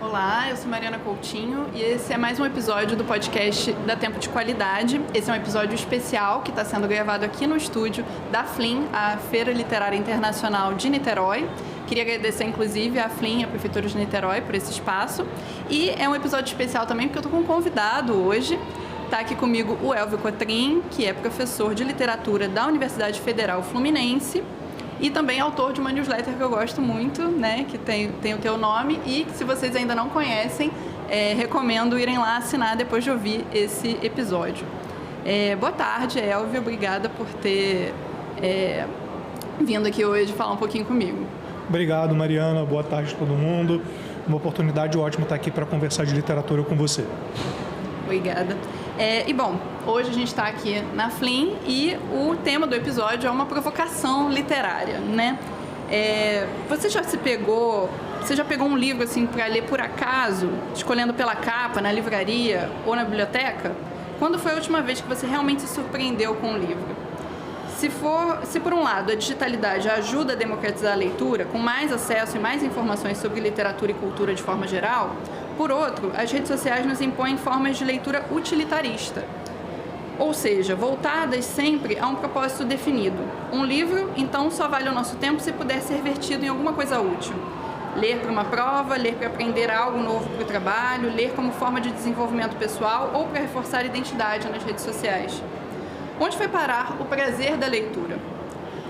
Olá, eu sou Mariana Coutinho e esse é mais um episódio do podcast da Tempo de Qualidade. Esse é um episódio especial que está sendo gravado aqui no estúdio da FLIM, a Feira Literária Internacional de Niterói. Queria agradecer, inclusive, à FLIM, a Prefeitura de Niterói, por esse espaço. E é um episódio especial também porque eu estou com um convidado hoje. Está aqui comigo o Elvio Cotrim, que é professor de literatura da Universidade Federal Fluminense e também autor de uma newsletter que eu gosto muito, né, que tem o teu nome e que, se vocês ainda não conhecem, recomendo irem lá assinar depois de ouvir esse episódio. Boa tarde, Elvio, obrigada por ter vindo aqui hoje falar um pouquinho comigo. Obrigado, Mariana, boa tarde a todo mundo. Uma oportunidade ótima estar aqui para conversar de literatura com você. Obrigada. Bom, hoje a gente está aqui na FLIM e o tema do episódio é uma provocação literária, né? Você já pegou um livro assim para ler por acaso, escolhendo pela capa, na livraria ou na biblioteca? Quando foi a última vez que você realmente se surpreendeu com um livro? Se por um lado a digitalidade ajuda a democratizar a leitura, com mais acesso e mais informações sobre literatura e cultura de forma geral, por outro, as redes sociais nos impõem formas de leitura utilitarista, ou seja, voltadas sempre a um propósito definido. Um livro, então, só vale o nosso tempo se puder ser vertido em alguma coisa útil. Ler para uma prova, ler para aprender algo novo para o trabalho, ler como forma de desenvolvimento pessoal ou para reforçar a identidade nas redes sociais. Onde foi parar o prazer da leitura?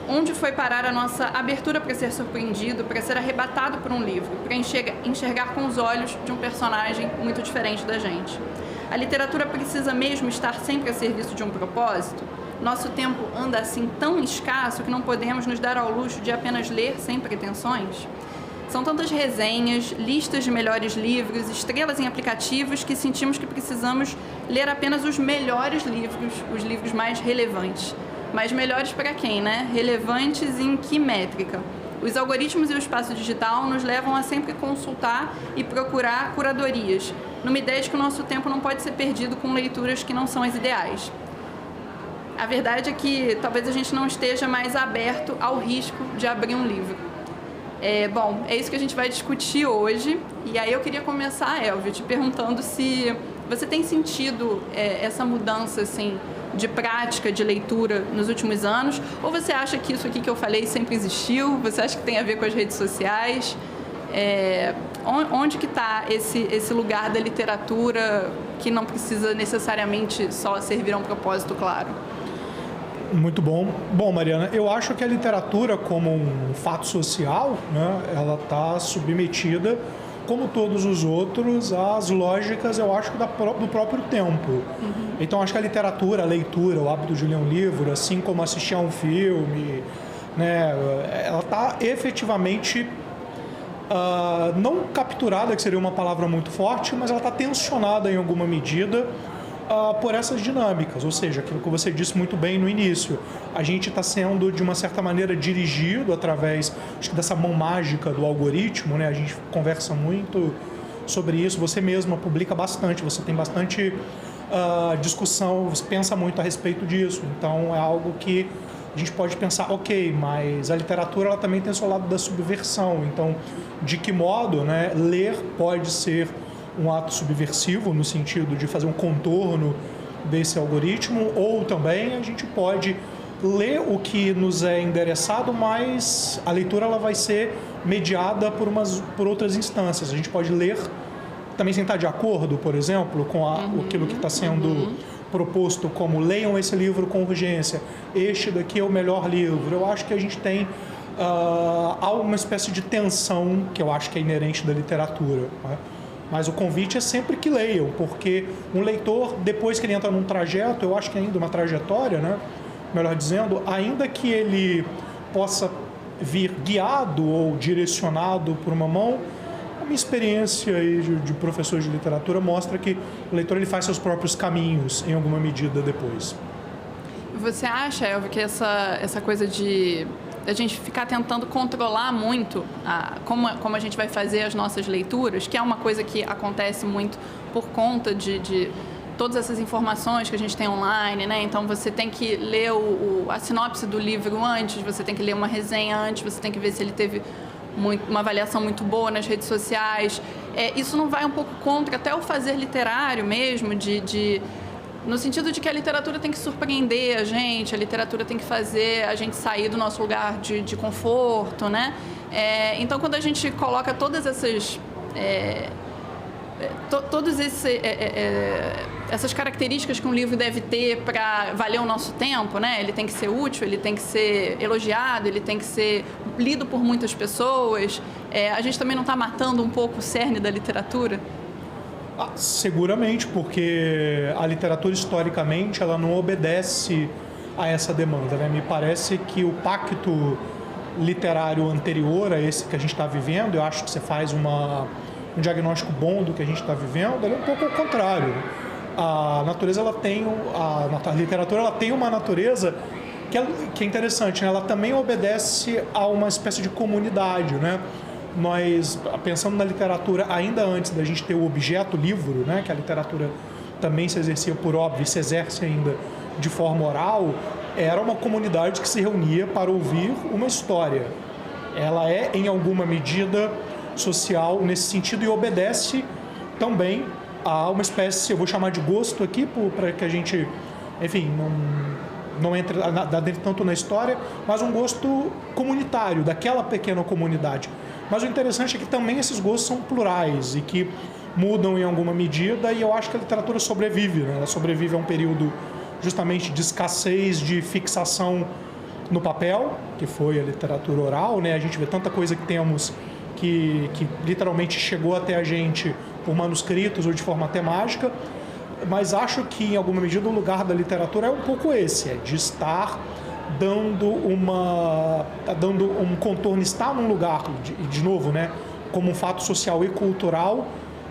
Onde foi parar a nossa abertura para ser surpreendido, para ser arrebatado por um livro, para enxergar com os olhos de um personagem muito diferente da gente? A literatura precisa mesmo estar sempre a serviço de um propósito? Nosso tempo anda assim tão escasso que não podemos nos dar ao luxo de apenas ler sem pretensões? São tantas resenhas, listas de melhores livros, estrelas em aplicativos que sentimos que precisamos ler apenas os melhores livros, os livros mais relevantes. Mas melhores para quem, né? Relevantes em que métrica? Os algoritmos e o espaço digital nos levam a sempre consultar e procurar curadorias, numa ideia de que o nosso tempo não pode ser perdido com leituras que não são as ideais. A verdade é que talvez a gente não esteja mais aberto ao risco de abrir um livro. Bom, é isso que a gente vai discutir hoje. E aí eu queria começar, Elvio, te perguntando se você tem sentido essa mudança, assim, de prática de leitura nos últimos anos, ou você acha que isso aqui que eu falei sempre existiu? Você acha que tem a ver com as redes sociais? Onde que está esse lugar da literatura que não precisa necessariamente só servir a um propósito claro? Muito bom. Bom, Mariana, eu acho que a literatura, como um fato social, né, ela está submetida, como todos os outros, às lógicas, eu acho, do próprio tempo. Uhum. Então, acho que a literatura, a leitura, o hábito de ler um livro, assim como assistir a um filme, né, ela está efetivamente não capturada, que seria uma palavra muito forte, mas ela está tensionada em alguma medida por essas dinâmicas, ou seja, aquilo que você disse muito bem no início. A gente está sendo, de uma certa maneira, dirigido através, acho que, dessa mão mágica do algoritmo, né? A gente conversa muito sobre isso, você mesma publica bastante, você tem bastante discussão, você pensa muito a respeito disso, então é algo que a gente pode pensar, ok, mas a literatura ela também tem o seu lado da subversão, então de que modo, né, ler pode ser um ato subversivo no sentido de fazer um contorno desse algoritmo, ou também a gente pode ler o que nos é endereçado, mas a leitura ela vai ser mediada por outras instâncias. A gente pode ler também sem estar de acordo, por exemplo, com aquilo que está sendo proposto como leiam esse livro com urgência, este daqui é o melhor livro. Eu acho que a gente tem uma espécie de tensão que eu acho que é inerente da literatura, né? Mas o convite é sempre que leiam, porque um leitor, depois que ele entra num trajeto, eu acho que ainda uma trajetória, né? Melhor dizendo, ainda que ele possa vir guiado ou direcionado por uma mão, a minha experiência aí de professor de literatura mostra que o leitor ele faz seus próprios caminhos em alguma medida depois. Você acha, Elvio, que essa coisa de a gente ficar tentando controlar muito como a gente vai fazer as nossas leituras, que é uma coisa que acontece muito por conta de todas essas informações que a gente tem online, né? Então você tem que ler a sinopse do livro antes, você tem que ler uma resenha antes, você tem que ver se ele teve uma avaliação muito boa nas redes sociais. isso não vai um pouco contra até o fazer literário mesmo, no sentido de que a literatura tem que surpreender a literatura tem que fazer a gente sair do nosso lugar de conforto, né? Então, quando a gente coloca todas essas... essas características que um livro deve ter para valer o nosso tempo, né? Ele tem que ser útil, ele tem que ser elogiado, ele tem que ser lido por muitas pessoas. A gente também não está matando um pouco o cerne da literatura? Seguramente, porque a literatura, historicamente, ela não obedece a essa demanda, né? Me parece que o pacto literário anterior a esse que a gente está vivendo, eu acho que você faz um diagnóstico bom do que a gente está vivendo, ele é um pouco ao contrário. A natureza, a literatura, ela tem uma natureza que é interessante, né? Ela também obedece a uma espécie de comunidade, né? Nós, pensando na literatura ainda antes da gente ter o objeto livro, né? Que a literatura também se exercia por óbvio e se exerce ainda de forma oral, era uma comunidade que se reunia para ouvir uma história. Ela é, em alguma medida, social nesse sentido e obedece também a uma espécie, eu vou chamar de gosto aqui, para que a gente, enfim, não entre tanto na história, mas um gosto comunitário, daquela pequena comunidade. Mas o interessante é que também esses gostos são plurais e que mudam em alguma medida, e eu acho que a literatura sobrevive, né? Ela sobrevive a um período justamente de escassez, de fixação no papel, que foi a literatura oral, né? A gente vê tanta coisa que temos que literalmente chegou até a gente por manuscritos ou de forma até mágica, mas acho que em alguma medida o lugar da literatura é um pouco esse, de estar dando um contorno, está num lugar, de novo, né, como um fato social e cultural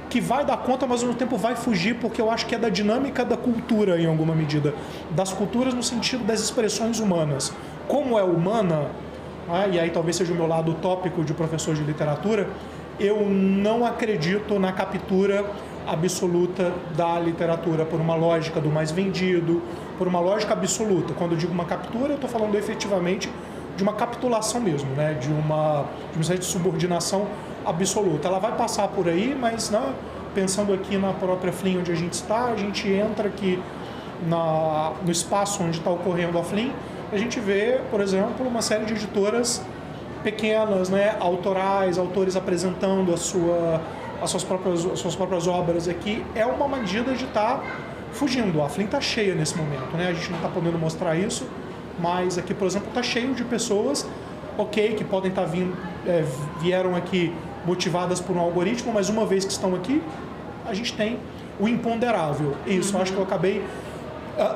que vai dar conta, mas ao mesmo tempo vai fugir, porque eu acho que é da dinâmica da cultura, em alguma medida, das culturas no sentido das expressões humanas. Como é humana, e aí talvez seja o meu lado utópico de professor de literatura, eu não acredito na captura absoluta da literatura por uma lógica do mais vendido, por uma lógica absoluta. Quando eu digo uma captura, eu estou falando efetivamente de uma capitulação mesmo, né? de uma espécie de subordinação absoluta. Ela vai passar por aí, mas pensando aqui na própria Flin onde a gente está, a gente entra aqui no espaço onde está ocorrendo a Flin, a gente vê, por exemplo, uma série de editoras pequenas, né? Autorais, autores apresentando as suas próprias obras aqui. É uma medida de estar fugindo. A Flin está cheia nesse momento, né? A gente não está podendo mostrar isso, mas aqui, por exemplo, está cheio de pessoas, que podem estar vieram aqui motivadas por um algoritmo, mas uma vez que estão aqui, a gente tem o imponderável. Isso, eu acho que eu acabei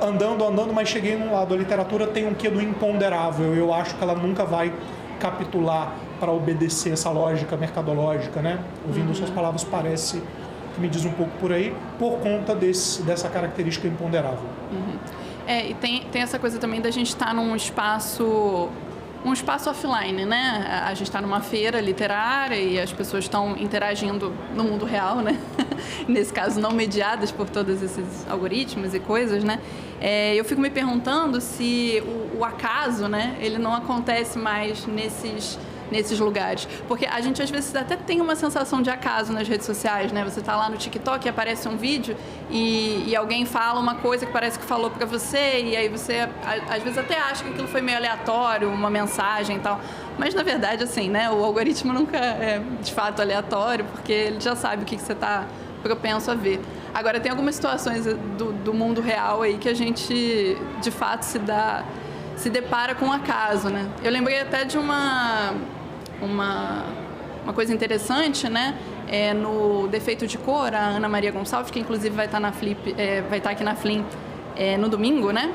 andando, mas cheguei num lado. A literatura tem um quê do imponderável. Eu acho que ela nunca vai capitular para obedecer essa lógica mercadológica, né? Ouvindo suas palavras, parece que me diz um pouco por aí, por conta dessa característica imponderável. E tem essa coisa também da gente estar num espaço offline, né? A gente está numa feira literária e as pessoas estão interagindo no mundo real, né? Nesse caso, não mediadas por todos esses algoritmos e coisas, né? Eu fico me perguntando se o acaso, né? Ele não acontece mais nesses lugares. Porque a gente, às vezes, até tem uma sensação de acaso nas redes sociais, né? Você tá lá no TikTok e aparece um vídeo e alguém fala uma coisa que parece que falou pra você e aí você, às vezes, até acha que aquilo foi meio aleatório, uma mensagem e tal. Mas, na verdade, assim, né? O algoritmo nunca é, de fato, aleatório, porque ele já sabe o que você tá propenso a ver. Agora, tem algumas situações do mundo real aí que a gente, de fato, se depara com um acaso, né? Eu lembrei até de uma coisa interessante, né? No Defeito de Cor, a Ana Maria Gonçalves, que inclusive vai estar aqui na Flin no domingo, né?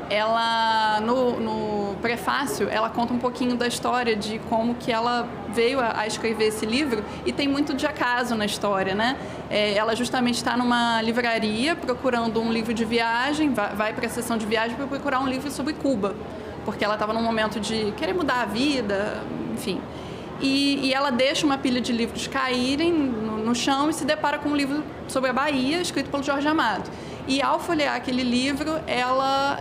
Ela, no prefácio, ela conta um pouquinho da história de como que ela veio a escrever esse livro, e tem muito de acaso na história, né? Ela justamente está numa livraria procurando um livro de viagem, vai para a sessão de viagem para procurar um livro sobre Cuba, porque ela estava num momento de querer mudar a vida, enfim. E ela deixa uma pilha de livros caírem no chão e se depara com um livro sobre a Bahia, escrito pelo Jorge Amado. E ao folhear aquele livro, ela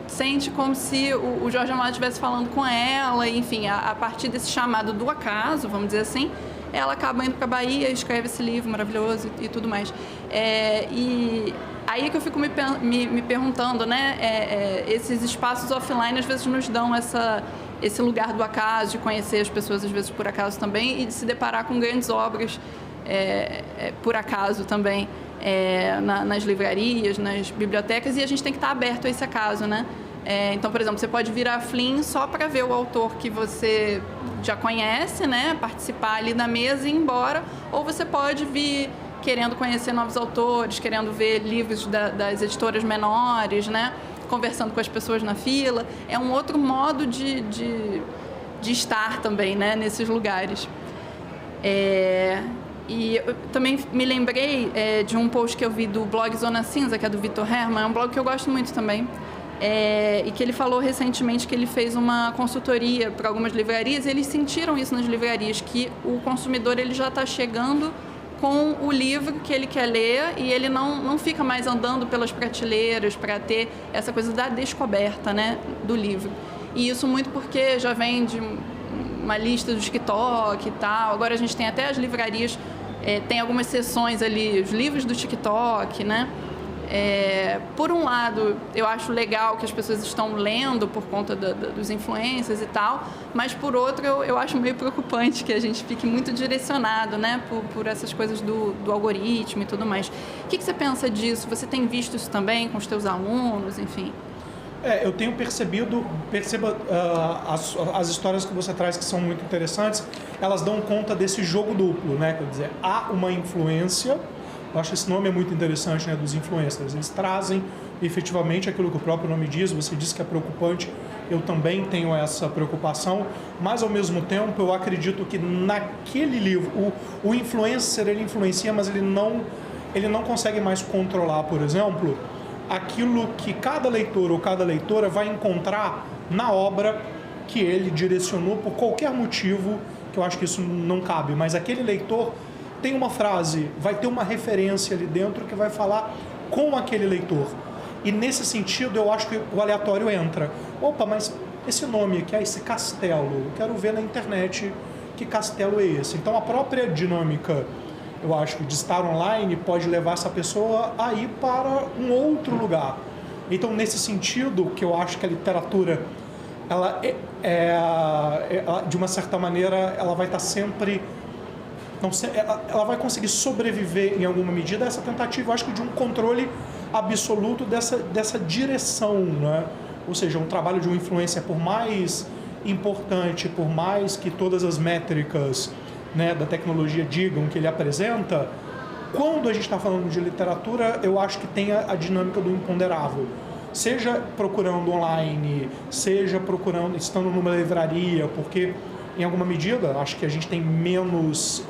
sente como se o Jorge Amado estivesse falando com ela, e, enfim, a partir desse chamado do acaso, vamos dizer assim, ela acaba indo para a Bahia, escreve esse livro maravilhoso e tudo mais. E aí que eu fico me perguntando, né? Esses espaços offline às vezes nos dão esse lugar do acaso, de conhecer as pessoas às vezes por acaso também e de se deparar com grandes obras por acaso também nas livrarias, nas bibliotecas, e a gente tem que estar aberto a esse acaso, né? Então, por exemplo, você pode vir à Flynn só para ver o autor que você já conhece, né? Participar ali da mesa e ir embora, ou você pode vir querendo conhecer novos autores, querendo ver livros das editoras menores, né? Conversando com as pessoas na fila. É um outro modo de estar também, né? Nesses lugares. E eu também me lembrei de um post que eu vi do blog Zona Cinza, que é do Vitor Herman, é um blog que eu gosto muito também, e que ele falou recentemente que ele fez uma consultoria para algumas livrarias, e eles sentiram isso nas livrarias, que o consumidor ele já está chegando com o livro que ele quer ler e ele não fica mais andando pelas prateleiras para ter essa coisa da descoberta, né, do livro. E isso muito porque já vem de uma lista do TikTok e tal. Agora a gente tem até as livrarias, tem algumas seções ali, os livros do TikTok, né? Por um lado, eu acho legal que as pessoas estão lendo por conta dos influencers e tal, mas por outro, eu acho meio preocupante que a gente fique muito direcionado, né, por essas coisas do algoritmo e tudo mais. O que você pensa disso? Você tem visto isso também com os teus alunos, enfim? Eu tenho percebo as histórias que você traz que são muito interessantes, elas dão conta desse jogo duplo, né? Quer dizer, há uma influência, eu acho que esse nome é muito interessante, né, dos influencers, eles trazem efetivamente aquilo que o próprio nome diz, você disse que é preocupante, eu também tenho essa preocupação, mas ao mesmo tempo eu acredito que naquele livro, o influencer ele influencia, mas ele não consegue mais controlar, por exemplo, aquilo que cada leitor ou cada leitora vai encontrar na obra que ele direcionou por qualquer motivo, que eu acho que isso não cabe, mas aquele leitor tem uma frase, vai ter uma referência ali dentro que vai falar com aquele leitor. E nesse sentido eu acho que o aleatório entra. Opa, mas esse nome aqui, esse castelo, eu quero ver na internet que castelo é esse. Então a própria dinâmica, eu acho que de estar online pode levar essa pessoa a ir para um outro lugar. Então, nesse sentido, que eu acho que a literatura, ela de uma certa maneira, ela vai estar sempre... ela vai conseguir sobreviver em alguma medida a essa tentativa, eu acho que de um controle absoluto dessa direção, né? Ou seja, um trabalho de um influencer, por mais importante, por mais que todas as métricas, né, da tecnologia digam que ele apresenta, quando a gente está falando de literatura, eu acho que tem a dinâmica do imponderável. Seja procurando online, seja procurando, estando numa livraria, porque em alguma medida, acho que a gente tem menos,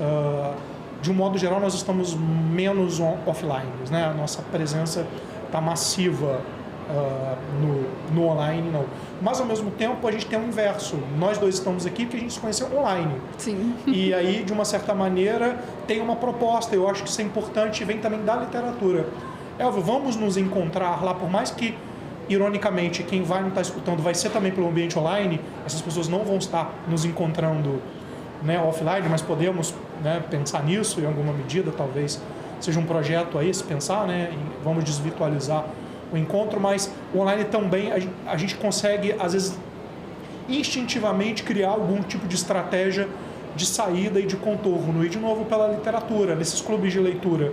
de um modo geral, nós estamos menos offline, né? A nossa presença está massiva no online, não. Mas, ao mesmo tempo, a gente tem o inverso. Nós dois estamos aqui porque a gente se conheceu online. Sim. E aí, de uma certa maneira, tem uma proposta. Eu acho que isso é importante e vem também da literatura. Elvio, vamos nos encontrar lá, por mais que, ironicamente, quem vai não estar escutando vai ser também pelo ambiente online, essas pessoas não vão estar nos encontrando, né, offline, mas podemos, né, pensar nisso em alguma medida, talvez seja um projeto aí, se pensar, né, e vamos desvirtualizar o encontro, mas o online também a gente consegue, às vezes, instintivamente criar algum tipo de estratégia de saída e de contorno, e de novo pela literatura, nesses clubes de leitura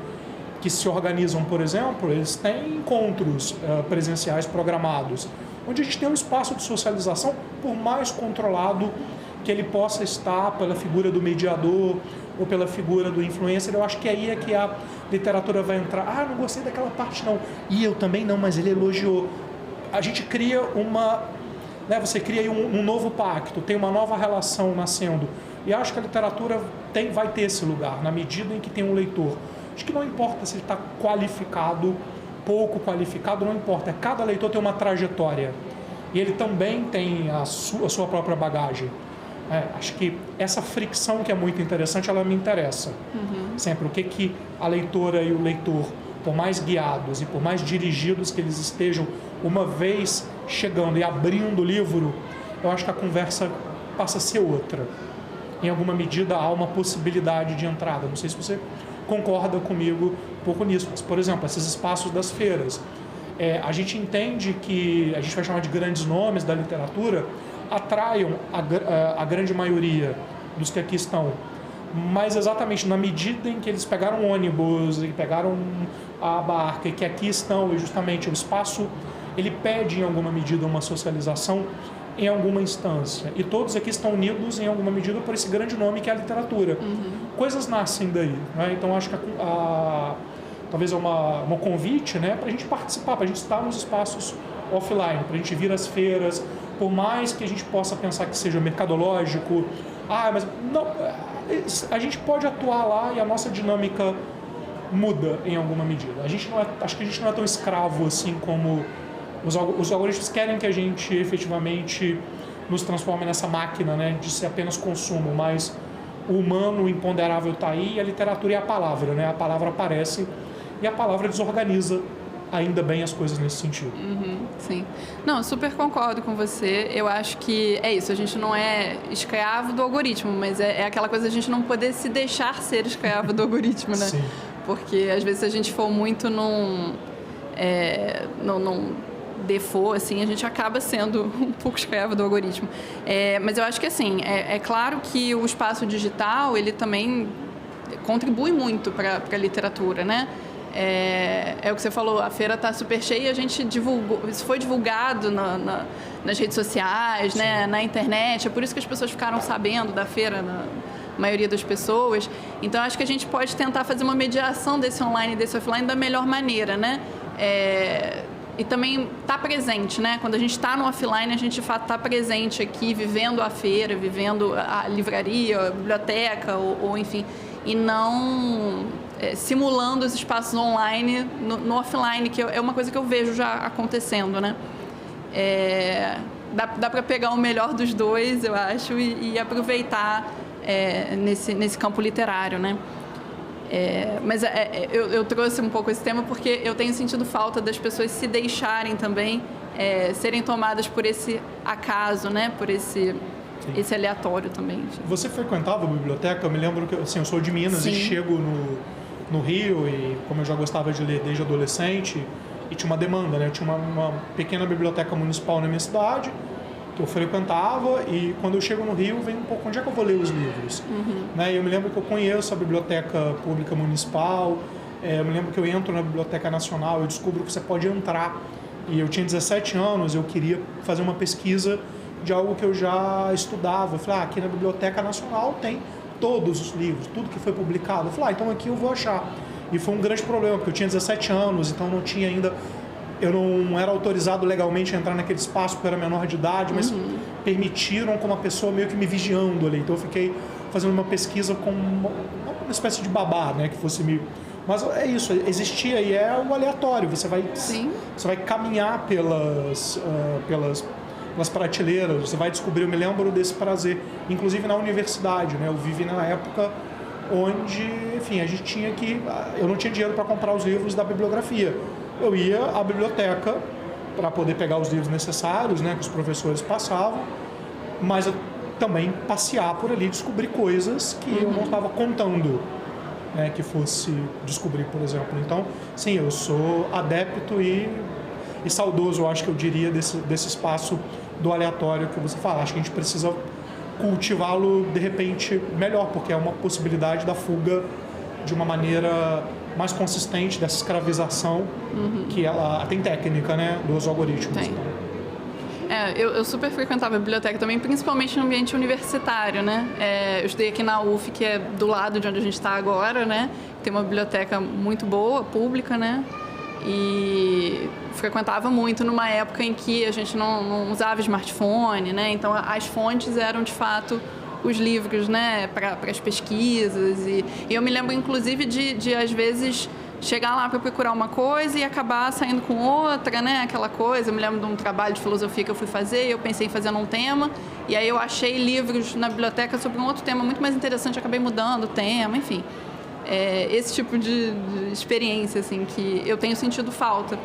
que se organizam, por exemplo, eles têm encontros presenciais programados, onde a gente tem um espaço de socialização, por mais controlado que ele possa estar pela figura do mediador ou pela figura do influencer. Eu acho que aí é que a literatura vai entrar. Ah, não gostei daquela parte não. E eu também não, mas ele elogiou. A gente cria você cria aí um novo pacto, tem uma nova relação nascendo. E acho que a literatura vai ter esse lugar, na medida em que tem um leitor. Acho que não importa se ele está qualificado, pouco qualificado, não importa. Cada leitor tem uma trajetória. E ele também tem a sua própria bagagem. Acho que essa fricção que é muito interessante, ela me interessa. Uhum. Sempre o que a leitora e o leitor, por mais guiados e por mais dirigidos que eles estejam, uma vez chegando e abrindo o livro, eu acho que a conversa passa a ser outra. em alguma medida, há uma possibilidade de entrada. Não sei se você concorda comigo um pouco nisso. Mas, por exemplo, esses espaços das feiras. A gente entende que, a gente vai chamar de grandes nomes da literatura, atraiam a grande maioria dos que aqui estão. Mas exatamente na medida em que eles pegaram um ônibus e pegaram a barca e que aqui estão, e justamente o espaço, ele pede em alguma medida uma socialização em alguma instância. E todos aqui estão unidos em alguma medida por esse grande nome que é a literatura. Coisas nascem daí, né? Então acho que talvez é um convite, né, para a gente participar, para a gente estar nos espaços offline, para a gente vir às feiras, por mais que a gente possa pensar que seja mercadológico, mas não, a gente pode atuar lá e a nossa dinâmica muda em alguma medida. Acho que a gente não é tão escravo assim como os algoritmos querem que a gente efetivamente nos transforme nessa máquina, né, de ser apenas consumo, mas o humano, o imponderável está aí e a literatura é a palavra, né? A palavra aparece e a palavra desorganiza ainda bem as coisas nesse sentido. Sim. Não, super concordo com você. Eu acho que é isso, a gente não é escravo do algoritmo, mas é aquela coisa de a gente não poder se deixar ser escravo do algoritmo, né? Sim. Porque às vezes se a gente for muito num default, assim, a gente acaba sendo um pouco escravo do algoritmo. Mas eu acho que, assim, é claro que o espaço digital, ele também contribui muito para a literatura, né? É o que você falou, a feira está super cheia, a gente divulgou, isso foi divulgado nas redes sociais, né, na internet, é por isso que as pessoas ficaram sabendo da feira, a maioria das pessoas. Então acho que a gente pode tentar fazer uma mediação desse online e desse offline da melhor maneira, né? E também estar presente, né? Quando a gente está no offline, a gente de fato está presente aqui, vivendo a feira, vivendo a livraria, a biblioteca, ou enfim, e não simulando os espaços online no offline, que é uma coisa que eu vejo já acontecendo, né? Dá para pegar o melhor dos dois, eu acho, e aproveitar nesse campo literário, né? Mas eu trouxe um pouco esse tema porque eu tenho sentido falta das pessoas se deixarem também serem tomadas por esse acaso, né? Por esse aleatório também. Você frequentava a biblioteca? Eu me lembro que assim, eu sou de Minas. Sim. E chego no Rio, e como eu já gostava de ler desde adolescente, e tinha uma demanda, né? Eu tinha uma pequena biblioteca municipal na minha cidade, que eu frequentava, e quando eu chego no Rio, vem um pouco, onde é que eu vou ler os livros? Né? E eu me lembro que eu conheço a Biblioteca Pública Municipal, eu me lembro que eu entro na Biblioteca Nacional, eu descubro que você pode entrar, e eu tinha 17 anos, eu queria fazer uma pesquisa de algo que eu já estudava. Eu falei, aqui na Biblioteca Nacional tem todos os livros, tudo que foi publicado. Eu falei, então aqui eu vou achar. E foi um grande problema, porque eu tinha 17 anos, então não tinha ainda... Eu não era autorizado legalmente a entrar naquele espaço porque eu era menor de idade, mas permitiram com uma pessoa meio que me vigiando ali. Então eu fiquei fazendo uma pesquisa com uma espécie de babá, né, que fosse me... Mas é isso, existia e é o aleatório. Você vai caminhar pelas prateleiras, você vai descobrir. Eu me lembro desse prazer, inclusive na universidade, né? Eu vivi na época onde, enfim, a gente tinha que... Eu não tinha dinheiro para comprar os livros da bibliografia. Eu ia à biblioteca para poder pegar os livros necessários, né, que os professores passavam, mas eu também passear por ali, descobrir coisas que eu não estava contando, né, que fosse descobrir, por exemplo. Então, sim, eu sou adepto e saudoso, eu acho que eu diria, desse espaço do aleatório que você fala. Acho que a gente precisa cultivá-lo, de repente, melhor, porque é uma possibilidade da fuga de uma maneira mais consistente dessa escravização que ela tem técnica, né, dos algoritmos. Tem. Eu super frequentava a biblioteca também, principalmente no ambiente universitário, né? Eu estudei aqui na UF, que é do lado de onde a gente está agora, né? Tem uma biblioteca muito boa, pública, né? E frequentava muito numa época em que a gente não usava smartphone, né? Então as fontes eram de fato os livros, né, para as pesquisas, e eu me lembro inclusive de às vezes chegar lá para procurar uma coisa e acabar saindo com outra, né, aquela coisa. Eu me lembro de um trabalho de filosofia que eu fui fazer, eu pensei em fazer um tema, e aí eu achei livros na biblioteca sobre um outro tema muito mais interessante, acabei mudando o tema, enfim. Esse tipo de experiência, assim, que eu tenho sentido falta.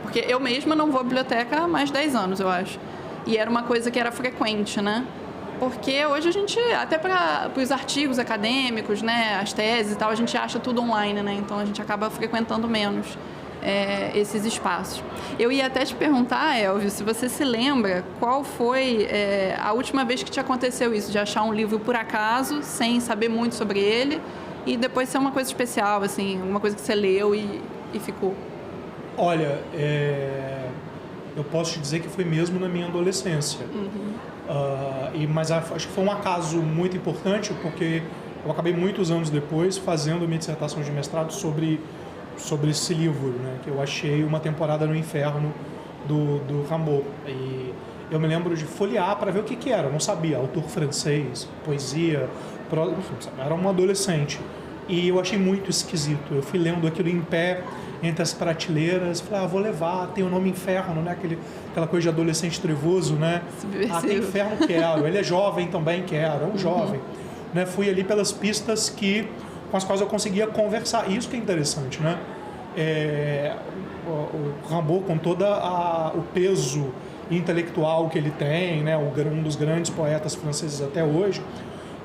Porque eu mesma não vou à biblioteca há mais de 10 anos, eu acho. E era uma coisa que era frequente, né? Porque hoje a gente, até para os artigos acadêmicos, né, as teses e tal, a gente acha tudo online, né? Então a gente acaba frequentando menos esses espaços. Eu ia até te perguntar, Elvio, se você se lembra qual foi a última vez que te aconteceu isso, de achar um livro por acaso, sem saber muito sobre ele, e depois ser uma coisa especial, assim, uma coisa que você leu e ficou. Olha, eu posso te dizer que foi mesmo na minha adolescência. Mas acho que foi um acaso muito importante, porque eu acabei muitos anos depois fazendo minha dissertação de mestrado sobre esse livro, né, que eu achei Uma Temporada no Inferno, do Rimbaud. E eu me lembro de folhear para ver o que era, eu não sabia, autor francês, poesia, era um adolescente. E eu achei muito esquisito, eu fui lendo aquilo em pé, entre as prateleiras, falei, vou levar, tem o nome Inferno, né, aquela coisa de adolescente trevoso, né? Tem Inferno, quero, ele é jovem também, quero, é um jovem. Né, fui ali pelas pistas com as quais eu conseguia conversar. E isso que é interessante, né? O Rimbaud, com todo o peso intelectual que ele tem, né? Um dos grandes poetas franceses até hoje,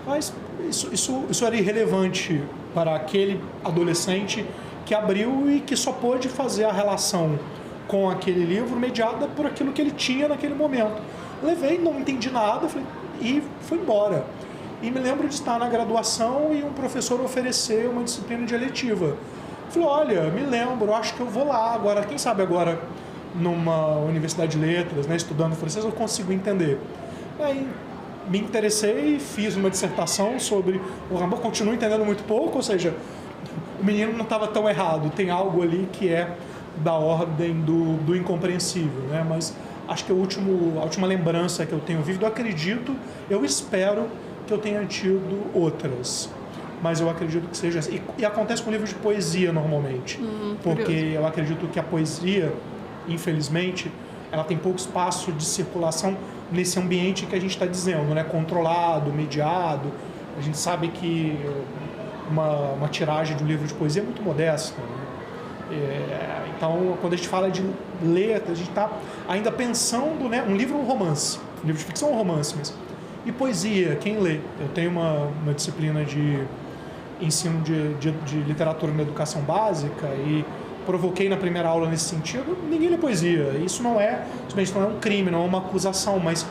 mas isso era irrelevante para aquele adolescente que abriu e que só pôde fazer a relação com aquele livro mediada por aquilo que ele tinha naquele momento. Levei, não entendi nada, e fui embora. E me lembro de estar na graduação e um professor oferecer uma disciplina de eletiva. Falei, olha, me lembro, acho que eu vou lá agora. Quem sabe agora, numa universidade de letras, né, estudando francês, eu consigo entender. Aí me interessei e fiz uma dissertação sobre o Rimbaud. Continuo entendendo muito pouco, ou seja, o menino não estava tão errado. Tem algo ali que é da ordem do incompreensível, né? Mas acho que a última lembrança que eu tenho vivido, eu espero que eu tenha tido outras, mas eu acredito que seja assim. E acontece com livros de poesia normalmente, porque curioso. Eu acredito que a poesia, infelizmente, ela tem pouco espaço de circulação nesse ambiente que a gente está dizendo, né? Controlado, mediado. A gente sabe que uma tiragem de um livro de poesia é muito modesta, né? Então, quando a gente fala de letras, a gente está ainda pensando, né? Um livro é um romance, um livro de ficção é um romance mesmo. E poesia, quem lê? Eu tenho uma disciplina de ensino de literatura na educação básica e provoquei na primeira aula nesse sentido. Ninguém lê poesia. Isso não é um crime, não é uma acusação, mas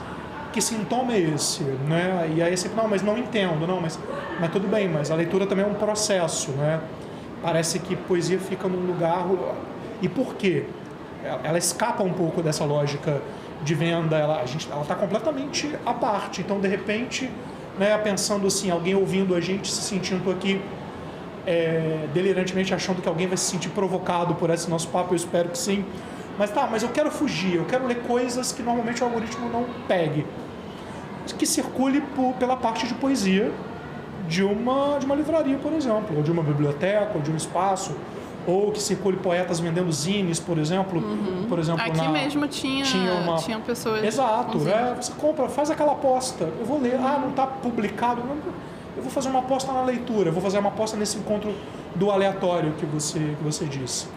que sintoma é esse? Né? E aí sempre, mas não entendo, mas tudo bem, mas a leitura também é um processo, né? Parece que poesia fica num lugar... E por quê? Ela escapa um pouco dessa lógica de venda, ela está completamente à parte. Então, de repente, né, pensando assim, alguém ouvindo a gente, se sentindo aqui delirantemente, achando que alguém vai se sentir provocado por esse nosso papo, eu espero que sim. Mas eu quero fugir, eu quero ler coisas que normalmente o algoritmo não pegue. Que circule pela parte de poesia de uma livraria, por exemplo, ou de uma biblioteca, ou de um espaço, ou que circule poetas vendendo zines, por exemplo. Por exemplo, aqui mesmo tinham pessoas... Exato, você compra, faz aquela aposta, eu vou ler, não está publicado, eu vou fazer uma aposta na leitura, eu vou fazer uma aposta nesse encontro do aleatório que você disse.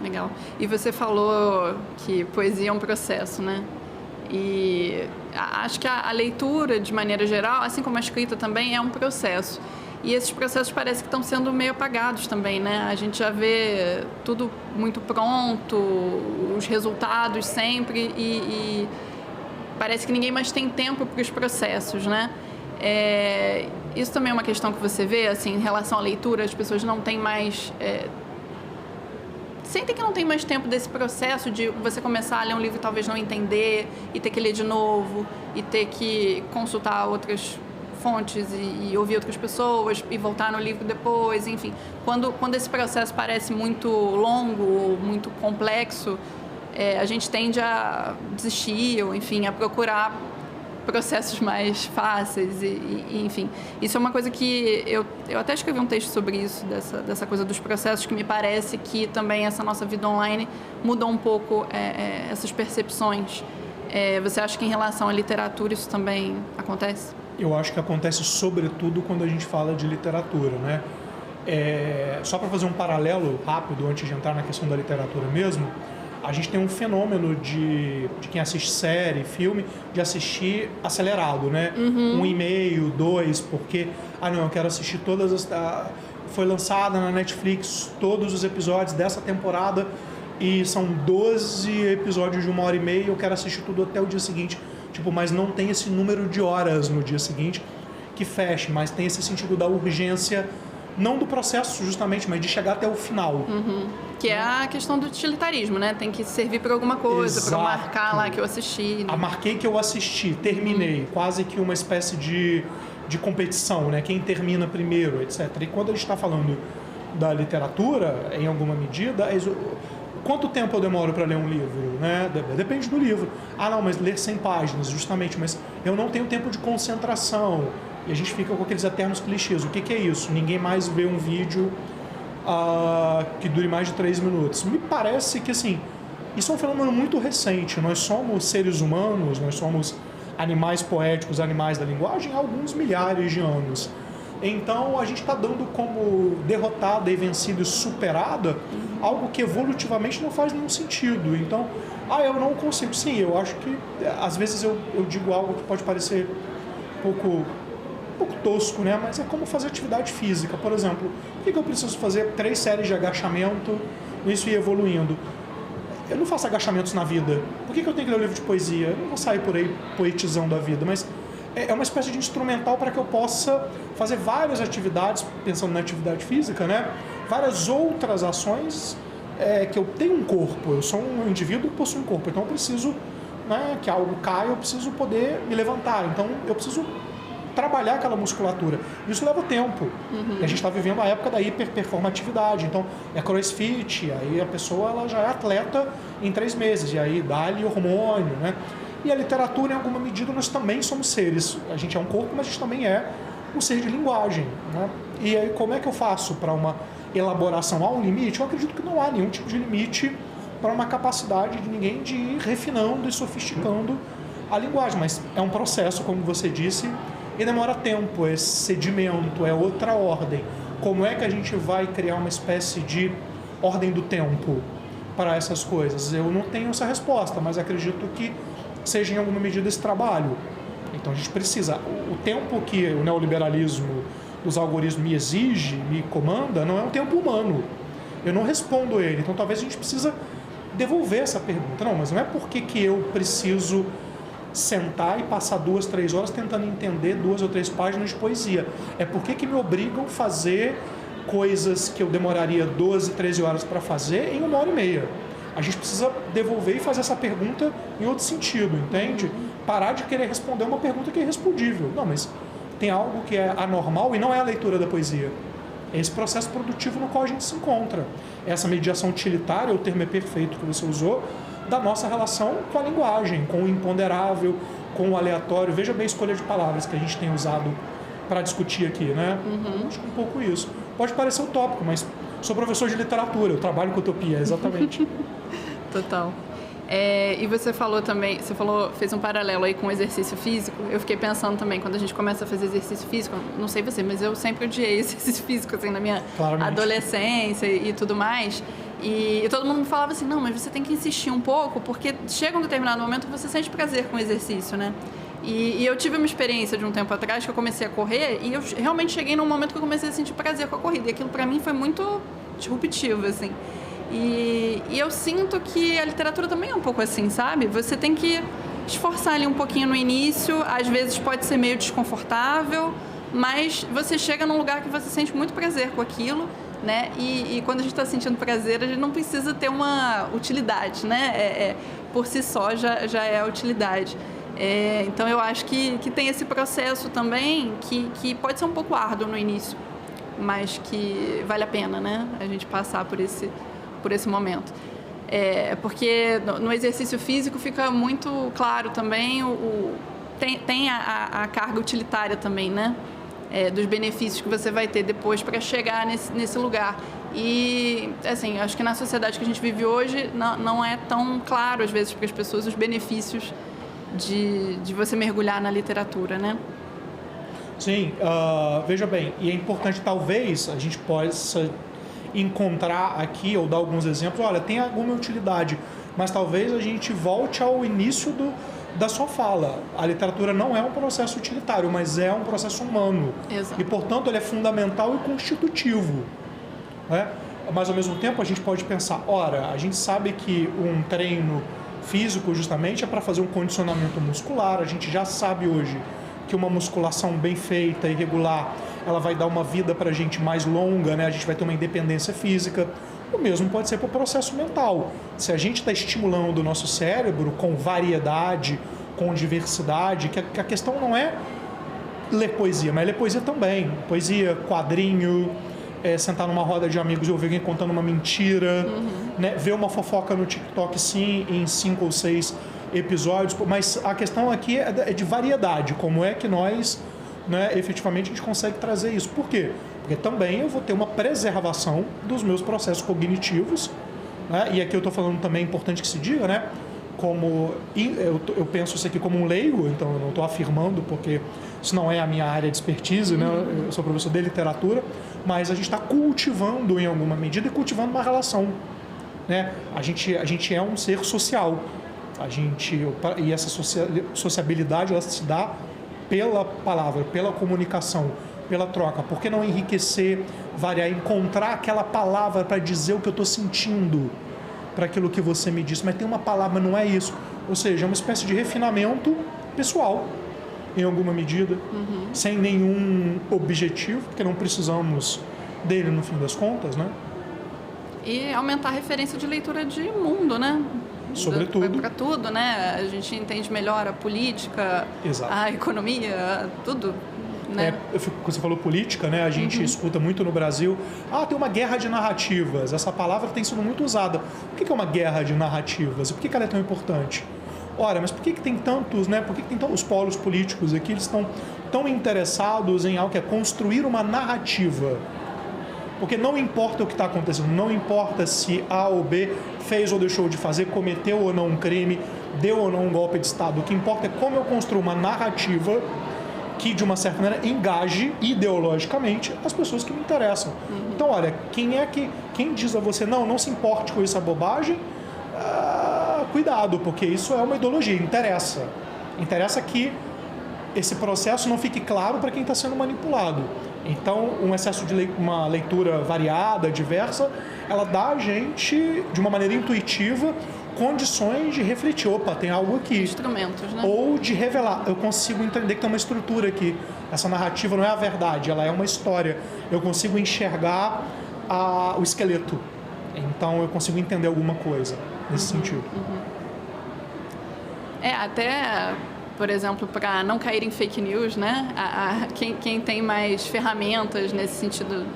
Legal. E você falou que poesia é um processo, né? E acho que a leitura, de maneira geral, assim como a escrita também, é um processo. E esses processos parece que estão sendo meio apagados também, né? A gente já vê tudo muito pronto, os resultados sempre, e parece que ninguém mais tem tempo para os processos, né? Isso também é uma questão que você vê, assim, em relação à leitura, as pessoas não têm mais... sentem que não tem mais tempo desse processo de você começar a ler um livro e talvez não entender, e ter que ler de novo, e ter que consultar outras fontes e ouvir outras pessoas e voltar no livro depois, enfim. Quando esse processo parece muito longo ou muito complexo, a gente tende a desistir ou, enfim, a procurar processos mais fáceis e enfim. Isso é uma coisa que eu até escrevi um texto sobre isso, dessa coisa dos processos, que me parece que também essa nossa vida online mudou um pouco essas percepções. Você acha que em relação à literatura isso também acontece? Eu acho que acontece sobretudo quando a gente fala de literatura, né? Só para fazer um paralelo rápido antes de entrar na questão da literatura mesmo, a gente tem um fenômeno de quem assiste série, filme, de assistir acelerado, né? 1,5, 2, porque, não, eu quero assistir todas as... foi lançada na Netflix todos os episódios dessa temporada e são 12 episódios de 1h30, eu quero assistir tudo até o dia seguinte. Tipo, mas não tem esse número de horas no dia seguinte que feche, mas tem esse sentido da urgência, não do processo justamente, mas de chegar até o final. Que é a questão do utilitarismo, né? Tem que servir para alguma coisa, para eu marcar lá que eu assisti. Né? Marquei que eu assisti, terminei, quase que uma espécie de competição, né? Quem termina primeiro, etc. E quando a gente está falando da literatura, em alguma medida, quanto tempo eu demoro para ler um livro? Né? Depende do livro. Não, mas ler 100 páginas, justamente, mas eu não tenho tempo de concentração. E a gente fica com aqueles eternos clichês. O que é isso? Ninguém mais vê um vídeo que dure mais de 3 minutos. Me parece que, assim, isso é um fenômeno muito recente. Nós somos seres humanos, nós somos animais poéticos, animais da linguagem, há alguns milhares de anos. Então, a gente está dando como derrotada e vencida e superada algo que evolutivamente não faz nenhum sentido. Então, eu não consigo. Sim, eu acho que, às vezes, eu digo algo que pode parecer um pouco tosco, né? Mas é como fazer atividade física. Por exemplo, por que eu preciso fazer 3 séries de agachamento, isso ir evoluindo? Eu não faço agachamentos na vida. Por que eu tenho que ler um livro de poesia? Eu não vou sair por aí poetizando a vida, mas é uma espécie de instrumental para que eu possa fazer várias atividades, pensando na atividade física, né? Várias outras ações que eu tenho um corpo. Eu sou um indivíduo que possui um corpo, então eu preciso, né, que algo caia, eu preciso poder me levantar. Então eu preciso trabalhar aquela musculatura. Isso leva tempo. E a gente está vivendo a época da hiperperformatividade. Então, é crossfit, aí a pessoa ela já é atleta em 3 meses, e aí dá-lhe hormônio, né? E a literatura, em alguma medida, nós também somos seres. A gente é um corpo, mas a gente também é um ser de linguagem, né? E aí, como é que eu faço para uma elaboração? Há um limite? Eu acredito que não há nenhum tipo de limite para uma capacidade de ninguém de ir refinando e sofisticando a linguagem. Mas é um processo, como você disse, e demora tempo, é sedimento, é outra ordem. Como é que a gente vai criar uma espécie de ordem do tempo para essas coisas? Eu não tenho essa resposta, mas acredito que seja em alguma medida esse trabalho. Então a gente precisa. O tempo que o neoliberalismo dos algoritmos me exige, me comanda, não é um tempo humano. Eu não respondo ele. Então talvez a gente precisa devolver essa pergunta. Não, mas não é porque que eu preciso sentar e passar 2, 3 horas tentando entender 2 ou 3 páginas de poesia. É porque que me obrigam a fazer coisas que eu demoraria 12, 13 horas para fazer em 1h30. A gente precisa devolver e fazer essa pergunta em outro sentido, entende? Parar de querer responder uma pergunta que é irrespondível. Não, mas tem algo que é anormal e não é a leitura da poesia. É esse processo produtivo no qual a gente se encontra. Essa mediação utilitária, o termo é perfeito que você usou, da nossa relação com a linguagem, com o imponderável, com o aleatório. Veja bem a escolha de palavras que a gente tem usado para discutir aqui, né? Acho que um pouco isso. Pode parecer utópico, mas sou professor de literatura, eu trabalho com utopia, exatamente. Total. E você falou também, fez um paralelo aí com o exercício físico. Eu fiquei pensando também, quando a gente começa a fazer exercício físico, não sei você, mas eu sempre odiei exercício físico, assim, na minha adolescência e tudo mais. E todo mundo me falava assim, não, mas você tem que insistir um pouco, porque chega um determinado momento que você sente prazer com o exercício, né? E eu tive uma experiência de um tempo atrás que eu comecei a correr e eu realmente cheguei num momento que eu comecei a sentir prazer com a corrida. E aquilo pra mim foi muito disruptivo, assim. E eu sinto que a literatura também é um pouco assim, sabe? Você tem que esforçar ali um pouquinho no início, às vezes pode ser meio desconfortável, mas você chega num lugar que você sente muito prazer com aquilo, né? E quando a gente está sentindo prazer, a gente não precisa ter uma utilidade, né? Por si só já é a utilidade. Então eu acho que tem esse processo também que pode ser um pouco árduo no início, mas que vale a pena, né? A gente passar por esse momento. Porque no exercício físico fica muito claro também, tem a carga utilitária também, né? Dos benefícios que você vai ter depois para chegar nesse lugar. E, assim, acho que na sociedade que a gente vive hoje não é tão claro, às vezes, para as pessoas os benefícios de você mergulhar na literatura, né? Sim, veja bem, e é importante, talvez, a gente possa encontrar aqui, ou dar alguns exemplos, olha, tem alguma utilidade, mas talvez a gente volte ao início da sua fala. A literatura não é um processo utilitário, mas é um processo humano. Exato. E, portanto, ele é fundamental e constitutivo. Né? Mas, ao mesmo tempo, a gente pode pensar, ora, a gente sabe que um treino físico, justamente, é para fazer um condicionamento muscular. A gente já sabe hoje que uma musculação bem feita e regular, ela vai dar uma vida para a gente mais longa, né? A gente vai ter uma independência física. O mesmo pode ser para o processo mental. Se a gente está estimulando o nosso cérebro com variedade, com diversidade, que a questão não é ler poesia, mas ler poesia também. Poesia, quadrinho, sentar numa roda de amigos e ouvir alguém contando uma mentira, né? Ver uma fofoca no TikTok, sim, em 5 ou 6 episódios. Mas a questão aqui é de variedade. Como é que nós, né, efetivamente, a gente consegue trazer isso? Por quê? Porque também eu vou ter uma preservação dos meus processos cognitivos, né? E aqui eu estou falando também, é importante que se diga, né? Como eu penso isso aqui como um leigo, então eu não estou afirmando, porque isso não é a minha área de expertise, né? Eu sou professor de literatura, mas a gente está cultivando em alguma medida e cultivando uma relação, né? A gente é um ser social, e essa sociabilidade ela se dá pela palavra, pela comunicação, pela troca. Por que não enriquecer, variar, encontrar aquela palavra para dizer o que eu estou sentindo para aquilo que você me disse? Mas tem uma palavra, não é isso. Ou seja, é uma espécie de refinamento pessoal, em alguma medida, sem nenhum objetivo, porque não precisamos dele no fim das contas, né? E aumentar a referência de leitura de mundo, né? Sobretudo. Para tudo, né? A gente entende melhor a política, Exato. a economia, tudo. Né? Você falou política, né? A gente escuta muito no Brasil, tem uma guerra de narrativas. Essa palavra tem sido muito usada. Por que é uma guerra de narrativas? E por que ela é tão importante? Ora, mas por que tem tantos, né? Por que tem os polos políticos aqui? Eles estão tão interessados em algo que é construir uma narrativa. Porque não importa o que está acontecendo, não importa se A ou B fez ou deixou de fazer, cometeu ou não um crime, deu ou não um golpe de Estado. O que importa é como eu construo uma narrativa que, de uma certa maneira, engaje ideologicamente as pessoas que me interessam. Então, olha, quem diz a você, não se importe com essa bobagem, cuidado, porque isso é uma ideologia, interessa. Interessa que esse processo não fique claro para quem está sendo manipulado. Então, um excesso de uma leitura variada, diversa, ela dá a gente, de uma maneira intuitiva, condições de refletir, opa, tem algo aqui. Instrumentos, né? Ou de revelar, eu consigo entender que tem uma estrutura aqui. Essa narrativa não é a verdade, ela é uma história. Eu consigo enxergar o esqueleto. Então, eu consigo entender alguma coisa nesse sentido. Até, por exemplo, para não cair em fake news, né? Quem tem mais ferramentas nesse sentido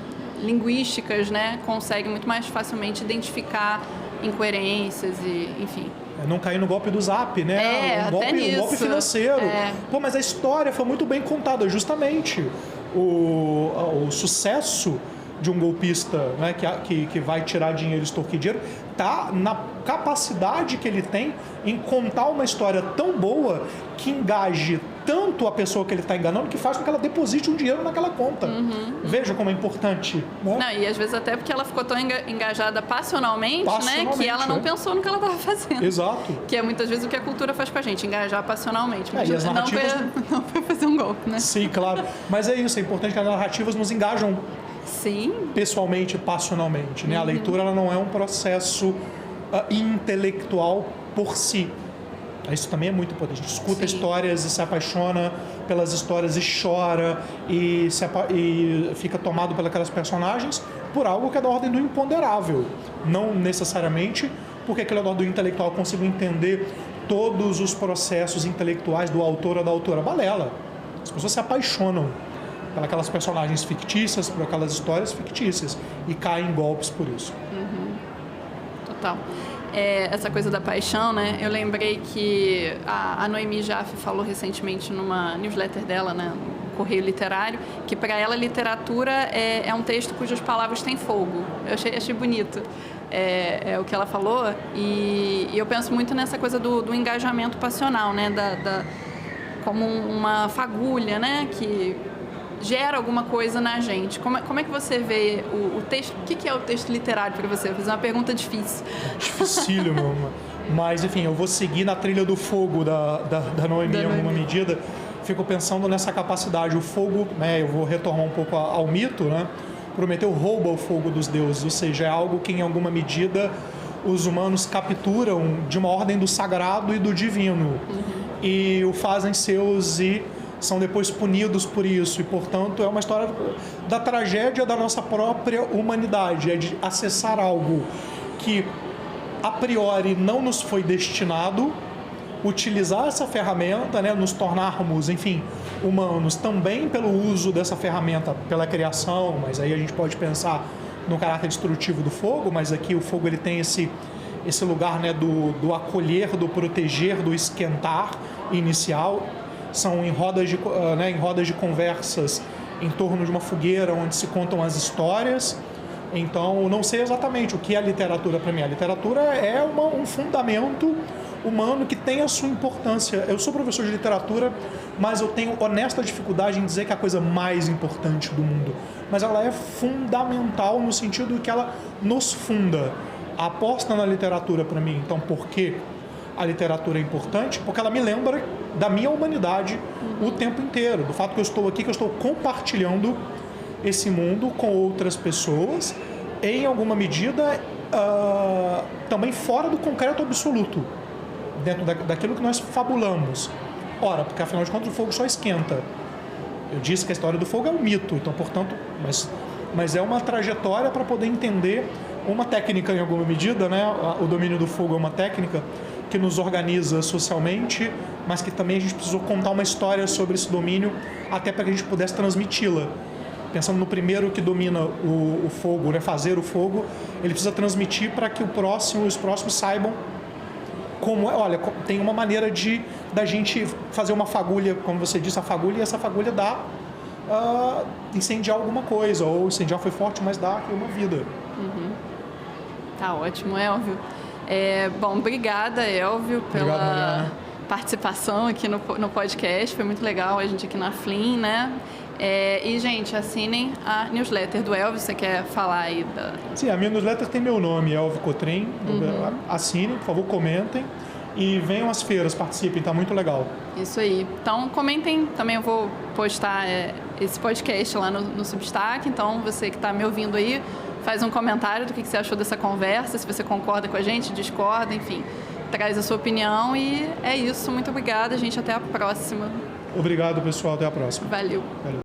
linguísticas, né, consegue muito mais facilmente identificar incoerências e, enfim. Não cair no golpe do Zap, né? Um golpe financeiro. Pô, mas a história foi muito bem contada, justamente. O sucesso de um golpista, né, que vai tirar dinheiro e extorquir dinheiro, tá na capacidade que ele tem em contar uma história tão boa que engaje tanto a pessoa que ele está enganando que faz com que ela deposite um dinheiro naquela conta. Veja como é importante. Né? Não, e às vezes até porque ela ficou tão engajada passionalmente, né, que ela não pensou no que ela estava fazendo. Exato. Que é muitas vezes o que a cultura faz com a gente, engajar passionalmente. Mas e as narrativas... não foi fazer um golpe, né? Sim, claro. Mas é isso, é importante que as narrativas nos engajam pessoalmente, passionalmente. Né? A leitura ela não é um processo intelectual por si. Isso também é muito importante. A gente escuta histórias e se apaixona pelas histórias e chora e fica tomado pelas personagens por algo que é da ordem do imponderável. Não necessariamente porque aquele é da ordem do intelectual. Eu consigo entender todos os processos intelectuais do autor ou da autora. Balela. As pessoas se apaixonam pelas personagens fictícias, por aquelas histórias fictícias e caem em golpes por isso. Total. Essa coisa da paixão, né? Eu lembrei que a Noemi Jaffe falou recentemente numa newsletter dela, né, no Correio Literário, que para ela literatura é um texto cujas palavras têm fogo. Eu achei bonito o que ela falou e eu penso muito nessa coisa do engajamento passional, né? Como uma fagulha, né? Que gera alguma coisa na gente. Como é que você vê o texto? O que é o texto literário para você? Vou fazer uma pergunta difícil. Dificílimo, Mas, enfim, eu vou seguir na trilha do fogo da Noemi em alguma medida. Fico pensando nessa capacidade. O fogo, né, eu vou retornar um pouco ao mito, né? Prometeu rouba o fogo dos deuses, ou seja, é algo que em alguma medida os humanos capturam de uma ordem do sagrado e do divino. E o fazem seus e são depois punidos por isso. E, portanto, é uma história da tragédia da nossa própria humanidade. É de acessar algo que, a priori, não nos foi destinado, utilizar essa ferramenta, né, nos tornarmos, enfim, humanos também pelo uso dessa ferramenta, pela criação, mas aí a gente pode pensar no caráter destrutivo do fogo, mas aqui o fogo ele tem esse lugar, né, do acolher, do proteger, do esquentar inicial. São em rodas de conversas em torno de uma fogueira onde se contam as histórias. Então, não sei exatamente o que é a literatura para mim. A literatura é um fundamento humano que tem a sua importância. Eu sou professor de literatura, mas eu tenho honesta dificuldade em dizer que é a coisa mais importante do mundo. Mas ela é fundamental no sentido que ela nos funda. A aposta na literatura para mim, então, por que a literatura é importante? Porque ela me lembra da minha humanidade o tempo inteiro, do fato que eu estou aqui, que eu estou compartilhando esse mundo com outras pessoas, em alguma medida também fora do concreto absoluto, dentro daquilo que nós fabulamos. Ora, porque afinal de contas o fogo só esquenta. Eu disse que a história do fogo é um mito, então, portanto, mas é uma trajetória para poder entender uma técnica em alguma medida, né? O domínio do fogo é uma técnica que nos organiza socialmente, mas que também a gente precisou contar uma história sobre esse domínio até para que a gente pudesse transmiti-la. Pensando no primeiro que domina o fogo, né? Fazer o fogo, ele precisa transmitir para que os próximos saibam como é. Olha, tem uma maneira da gente fazer uma fagulha, como você disse, a fagulha, e essa fagulha dá incendiar alguma coisa, ou incendiar foi forte, mas dá uma vida. Tá ótimo, Elvio. Bom, obrigada, Elvio, pela participação aqui no podcast. Foi muito legal a gente aqui na Flim, né? E, gente, assinem a newsletter do Elvio. Você quer falar aí da... Sim, a minha newsletter tem meu nome, Elvio Cotrim. Assinem, por favor, comentem. E venham às feiras, participem, tá muito legal. Isso aí. Então, comentem. Também eu vou postar esse podcast lá no Substack. Então, você que está me ouvindo aí, faz um comentário do que você achou dessa conversa, se você concorda com a gente, discorda, enfim, traz a sua opinião. E é isso. Muito obrigada, gente. Até a próxima. Obrigado, pessoal. Até a próxima. Valeu.